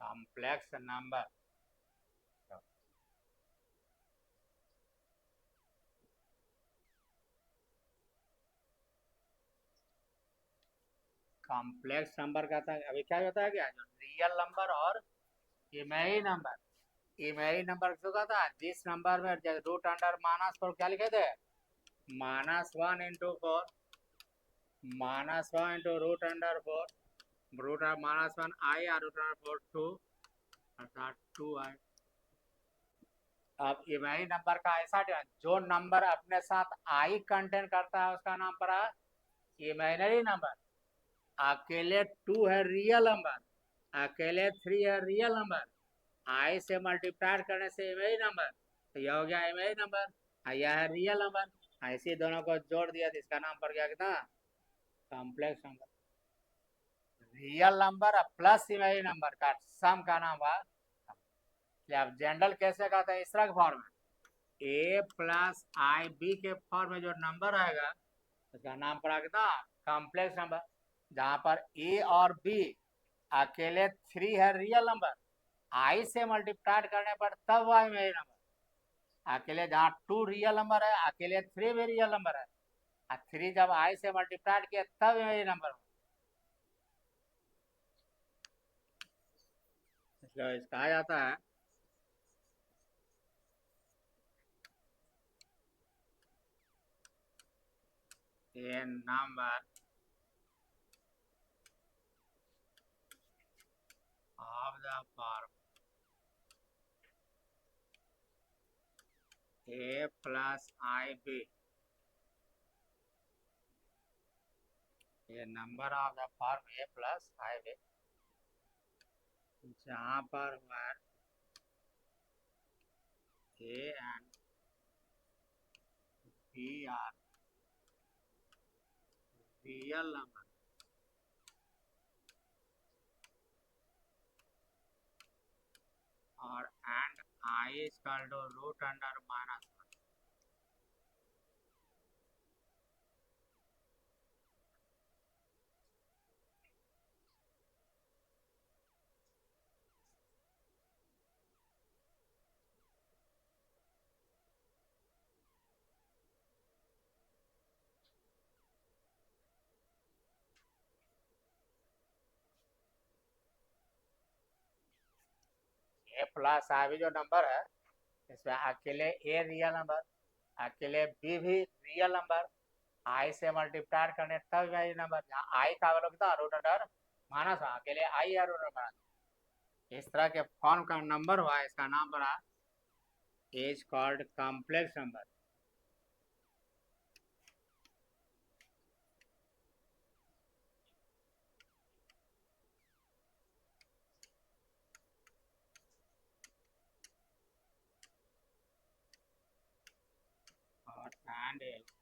कॉम्प्लेक्स नंबर कॉम्प्लेक्स नंबर का था अभी क्या होता है, क्या जो रियल नंबर और इमेजिनरी नंबर। इमेजिनरी नंबर क्यों का था, जिस नंबर में रूट अंडर माइनस 4 क्या लिखे थे, -1 into 4 -1 into root under 4 root -1 i और रूट अंडर 4 2 अर्थात 2 आई। अब इमेजिनरी नंबर का ऐसा जो नंबर अपने साथ आई कंटेन करता है उसका नाम पड़ा इमेजिनरी नंबर। अकेले 2 है रियल नंबर, अकेले 3 है रियल नंबर, आई से मल्टीप्लाई करने से इमेजिनरी नंबर, तो यह हो गया इमेजिनरी नंबर, यह है रियल नंबर। ऐसे दोनों को जोड़ दिया तो इसका नाम पड़ गया कितना, complex number. Real number plus imaginary number का सम का नाम हुआ। अब जनरल कैसे कहते हैं, इस तरह के फॉर्म में ए प्लस आई बी के फॉर्म में जो नंबर आएगा उसका नाम पड़ा कितना, कॉम्प्लेक्स नंबर, जहां पर ए और बी अकेले 3 है रियल नंबर, आई से मल्टीप्लाई करने पर तब वाई में नंबर, अकेले जहाँ 2 रियल नंबर है, अकेले 3 भी रियल नंबर है, और 3 जब आई से मल्टीप्लाई किया तब ये नंबर, इसलिए इसका आ जाता है a number of the form A plus I B, ये number of the form A plus I B, जहां पर A and B are real number और and I is equal to root under minus, A plus I B जो number है, इसमें अकेले a real number, अकेले B भी real number, I से मल्टीप्लाई करने तब वही नंबर, जहाँ आई का वैल्यू कितना रूट अंडर माइनस, अकेले आई है रूट अंडर, इस तरह के फॉर्म का नंबर हुआ, इसका नाम पड़ा इज कॉल्ड कॉम्प्लेक्स नंबर। और and is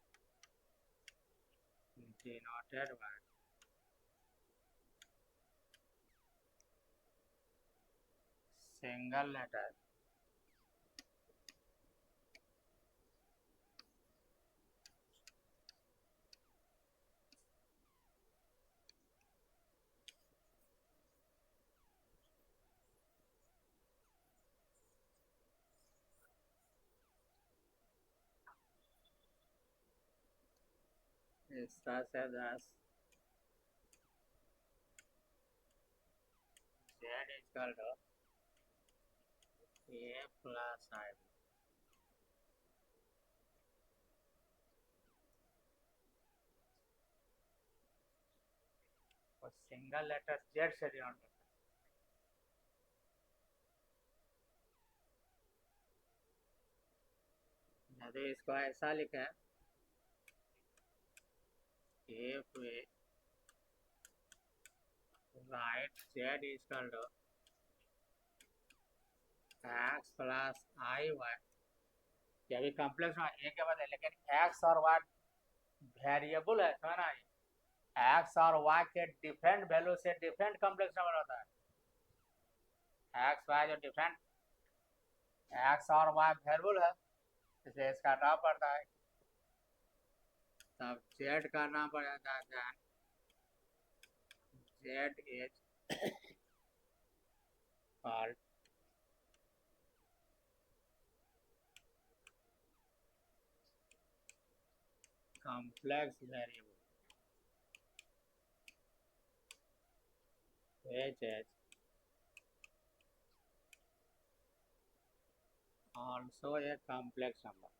denoted by single letter इस तरह से 10 Z is equal to A plus I, और सिंगल लेटर जेड से डिनोट करते हैं, यदि इसको ऐसा लिखे if we write z is equal to x plus i y, ये भी कॉम्प्लेक्स ना ए के बाद है, लेकिन x और y वेरिएबल है, समझ ना, x और y के डिफरेंट वैल्यू से डिफरेंट कॉम्प्लेक्स नंबर होता है, x y जो डिफरेंट x और y वेरिएबल है, इसलिए इसका नाम पड़ता है, तब z का नाम पड़ जाता है z is called complex variable, which is also a complex number.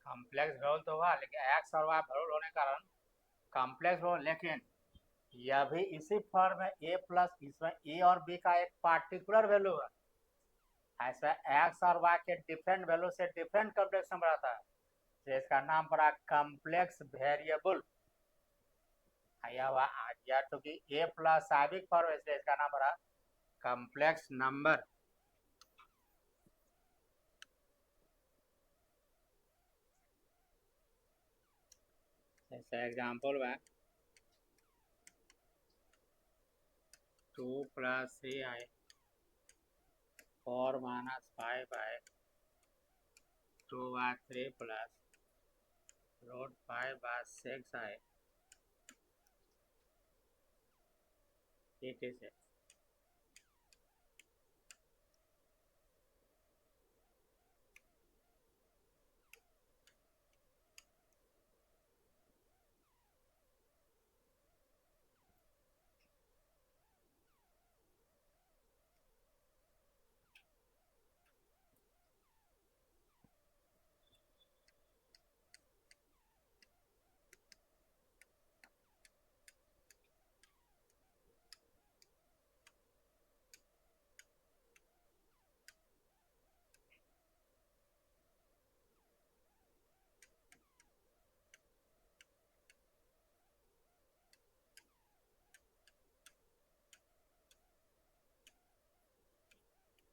Complex role तो हुआ, लेकिन एक्स और वाई रोल होने के कारण कॉम्प्लेक्स रोल, लेकिन यह भी इसी फॉर्म में ए प्लस, इसमें ए और बी का एक पार्टिकुलर वैल्यू है, ऐसा एक्स और वाई के डिफरेंट वैल्यू से डिफरेंट कॉम्प्लेक्स नंबर आता है, तो इसका नाम पड़ा कॉम्प्लेक्स वेरिएबल। या तो कि ए प्लस साबिक फॉर्म, इसलिए इसका नाम पड़ा कॉम्प्लेक्स नंबर। जैसे एग्जांपल में 2 + 3i 4 - 5i 2/3 plus √5/6i, etc.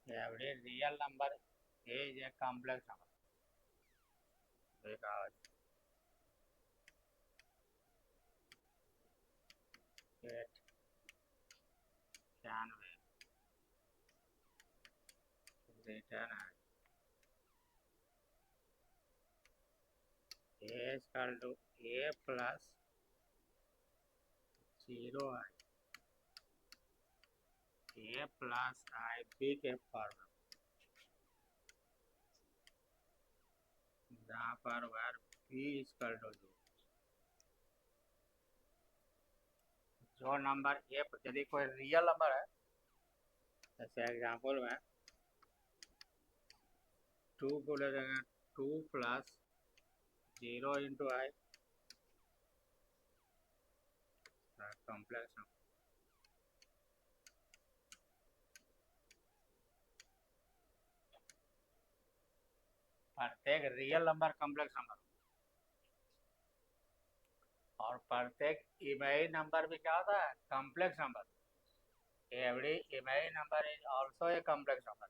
Every real number is a complex number. Because it can be written as a is equal to a plus 0i a plus ib के form, जहाँ पर वार b is equal to 0, जो number A, यदि कोई real number है, जैसे example में 2 को ले जाएंगे, 2 + 0 × i कॉम्प्लेक्स नंबर। प्रत्येक रियल नंबर कॉम्प्लेक्स नंबर, और प्रत्येक इमेजिनरी नंबर भी क्या होता है, complex number. Every imaginary number is also a complex number.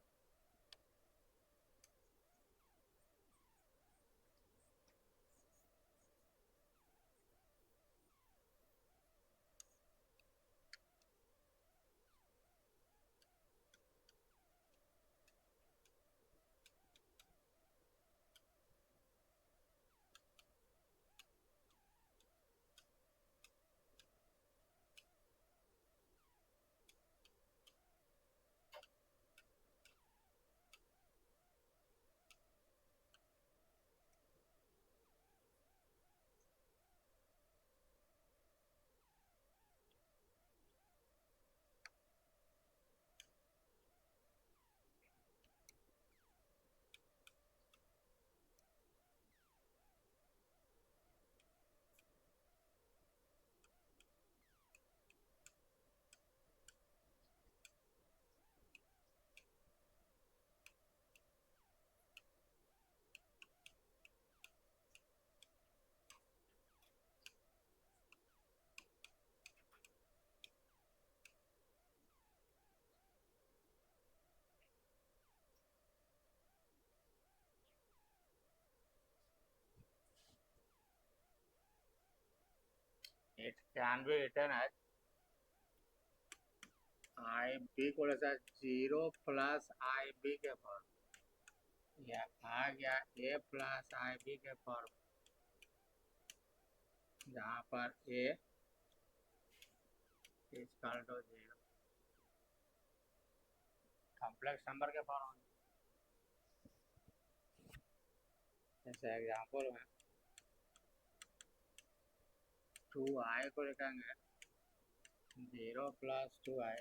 It can be written as i b को लेता है 0 + IB के फॉर्म, या आ गया a + IB के फॉर्म, जहाँ पर a is equal to 0 complex number के फॉर्म। जैसे एग्जांपल में 2i को लिखेंगे 0 + 2i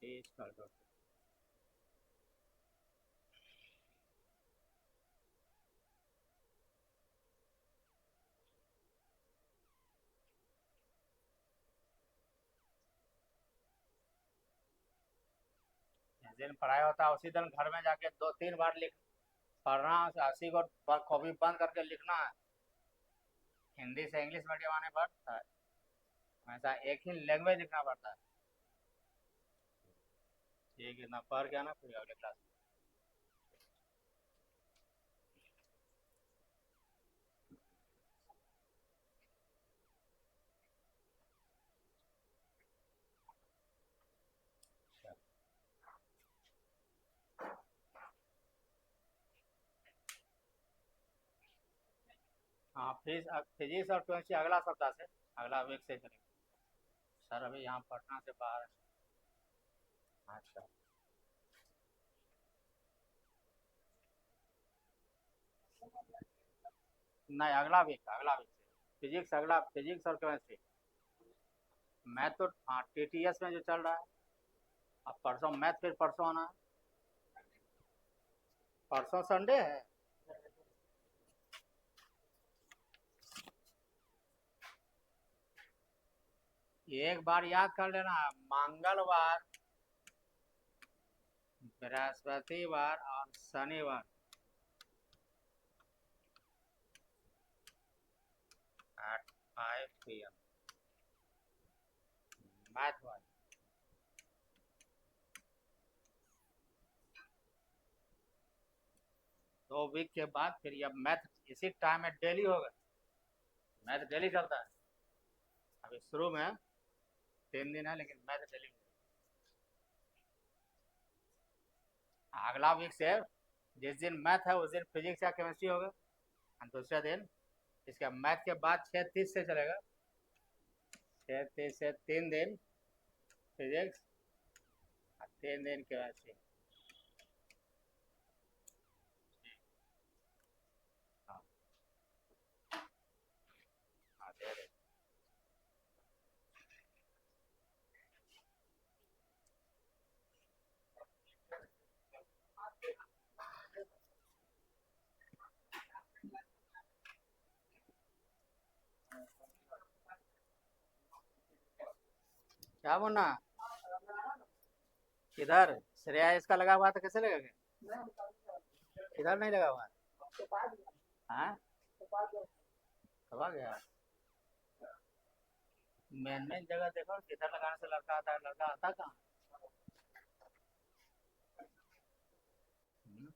तेज कर दो। जिस दिन पढ़ाई होता है उसी दिन घर में जाके 2-3 बार लिख पढ़ना, 80 को कॉपी बंद करके लिखना है। हिंदी से इंग्लिश मीडियम आने पर हमेशा एक ही लैंग्वेज लिखना पड़ता है। ठीक है, इतना पढ़ के आना फिर अगले क्लास में। हाँ, फिजिक्स और केमिस्ट्री अगला सप्ताह से, अगला वीक से चलेगा। सर अभी यहाँ पटना से बाहर हैं। अच्छा, नहीं अगला वीक से फिजिक्स, अगला फिजिक्स और केमिस्ट्री। मैथ तो हाँ टीटीएस में जो चल रहा है। अब परसों मैथ, फिर परसों आना है। परसों संडे है। एक बार याद कर लेना, मंगलवार, बृहस्पतिवार और शनिवार एट 5 PM मैथ वाली। 2 वीक के बाद फिर ये मैथ इसी टाइम में डेली होगा। मैथ डेली चलता है। अभी शुरू में 3 दिन है, लेकिन मैथ डेली। अगला वीक से जिस दिन मैथ है उस दिन फिजिक्स या केमिस्ट्री होगा, और दूसरे दिन इसका मैथ के बाद 6:30 से चलेगा। 6:30 से 3 दिन फिजिक्स और 3 दिन केमिस्ट्री। हाँ हाँ, दे दे। क्या बोलना? इधर श्रेया इसका लगा हुआ था, कैसे लगेगा? इधर नहीं लगा हुआ है। हाँ, कब आ गया? मेन मेन जगह देखो, किधर लगाने से लड़का आता है, लड़का आता कहाँ? हम्म,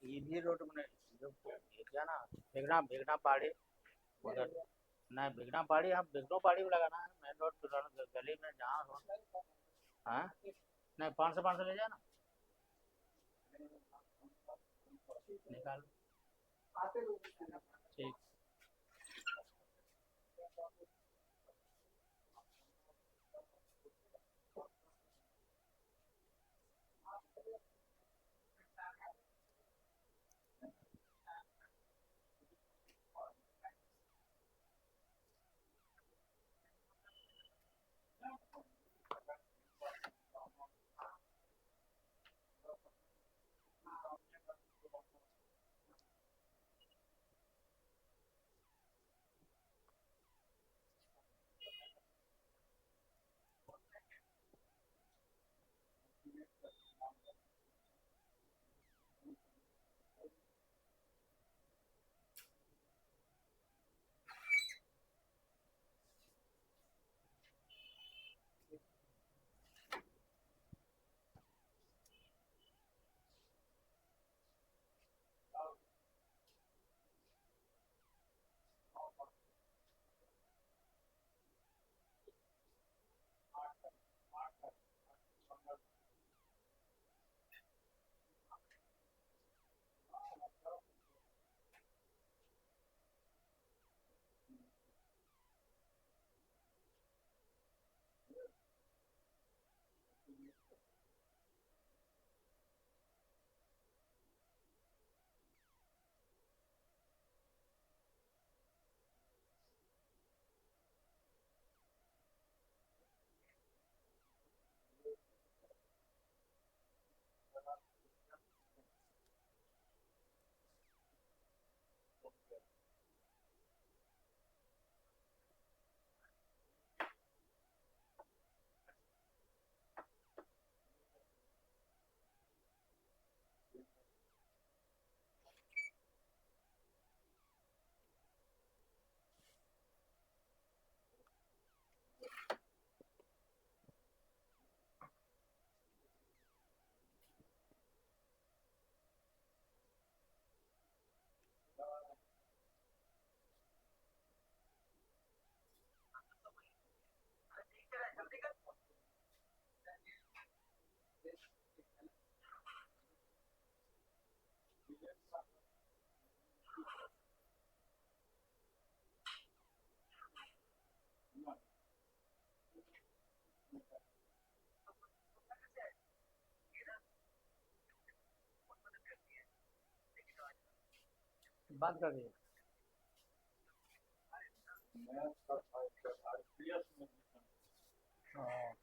ये भी रोड में जो भेजा ना, भेगना पहाड़ी उधर। नहीं, भेगना पहाड़ी, हम भेगनो पहाड़ी में लगाना है, मेन रोड पे गली में जहाँ हो। हाँ, नहीं 500 ले जाना। निकाल। ठीक। बंद कर दिया। हाँ।